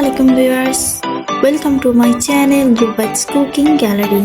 Assalamualaikum viewers, welcome to my channel Rubat's Cooking Gallery.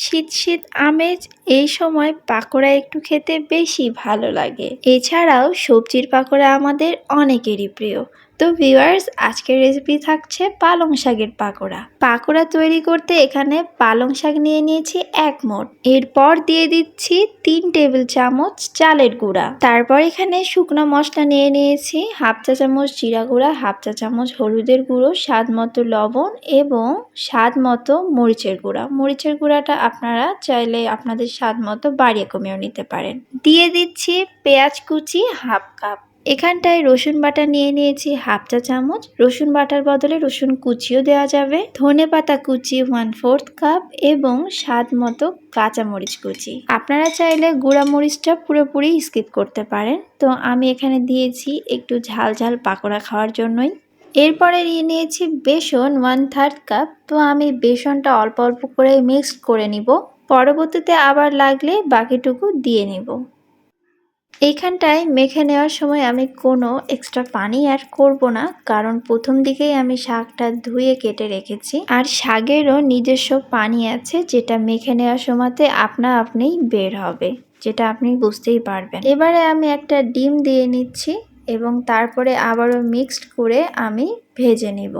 শীত শীত আমেজ এই সময় পাকোড়া একটু খেতে বেশি ভালো লাগে। এছাড়াও সবজির পাকোড়া আমাদের অনেকেরই প্রিয়। তো ভিউয়ার্স, আজকের রেসিপি থাকছে পালং শাকের পাকোড়া। পাকোড়া তৈরি করতে এখানে পালং শাক নিয়ে নিয়েছি 1 মোট। এরপর দিয়ে দিচ্ছি 3 টেবিল চামচ চালের গুঁড়া। তারপর এখানে শুকনো মশলা নিয়ে নিয়েছি 1/2 চা চামচ জিরা গুঁড়া, 1/2 চা চামচ হলুদের গুঁড়ো, স্বাদ মতো লবণ এবং স্বাদ মতো মরিচের গুঁড়া। মরিচের গুঁড়াটা আপনারা চাইলে আপনাদের স্বাদ মতো বাড়িয়ে কমিয়েও নিতে পারেন। দিয়ে দিচ্ছি পেঁয়াজ কুচি 1/2 কাপ। এখানটায় রসুন বাটা নিয়ে নিয়েছি 1/2 চা চামচ। রসুন বাটার বদলে রসুন কুচিও দেওয়া যাবে। ধনেপাতা কুচি 1/4 কাপ এবং স্বাদ মতো কাঁচামরিচ কুচি। আপনারা চাইলে গুঁড়া মরিচটা পুরোপুরি স্কিপ করতে পারেন। তো আমি এখানে দিয়েছি একটু ঝাল ঝাল পাকোড়া খাওয়ার জন্যই। এরপরে নিয়ে নিয়েছি বেসন 1/3 কাপ। তো আমি বেসনটা অল্প অল্প করে মিক্সড করে নিব। পরবর্তীতে আবার লাগলে বাকিটুকু দিয়ে নিব। এইখানটায় মেখে নেওয়ার সময় আমি কোনো এক্সট্রা পানি অ্যাড করব না, কারণ প্রথম দিকেই আমি শাকটা ধুয়ে কেটে রেখেছি। আর শাকেরও নিজস্ব পানি আছে, যেটা মেখে নেওয়ার সময়তে আপনিই বের হবে, যেটা আপনি বুঝতেই পারবেন। এবারে আমি একটা ডিম দিয়ে নিচ্ছি এবং তারপরে আবারও মিক্সড করে আমি ভেজে নিব।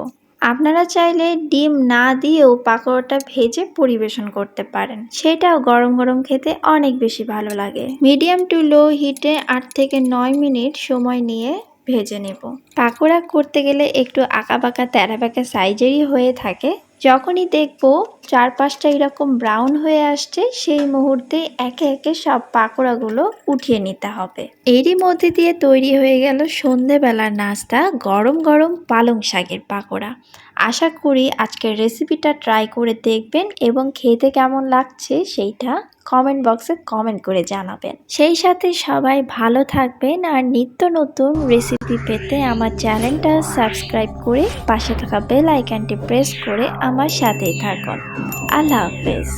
আপনারা চাইলে ডিম না দিয়েও পাকোড়াটা ভেজে পরিবেশন করতে পারেন, সেটাও গরম গরম খেতে অনেক বেশি ভালো লাগে। মিডিয়াম টু লো হিটে 8 থেকে 9 মিনিট সময় নিয়ে ভেজে নেব। পাকোড়া করতে গেলে একটু আঁকাবাঁকা তেরাবাঁকা সাইজেরই হয়ে থাকে। যখনই দেখবো চারপাশটা এরকম ব্রাউন হয়ে আসছে, সেই মুহূর্তে একে একে সব পাকোড়াগুলো উঠিয়ে নিতে হবে। এরই মধ্যে দিয়ে তৈরি হয়ে গেল সন্ধেবেলার নাস্তা, গরম গরম পালং শাকের পাকোড়া। আশা করি আজকের রেসিপিটা ট্রাই করে দেখবেন এবং খেতে কেমন লাগছে সেইটা কমেন্ট বক্সে কমেন্ট করে জানাবেন। সেই সাথে সবাই ভালো থাকবেন আর নিত্য নতুন রেসিপি পেতে আমার চ্যানেলটা সাবস্ক্রাইব করে পাশে থাকা বেল আইকনটি প্রেস করে আমার সাথেই থাকুন। আল্লাহ হাফেজ।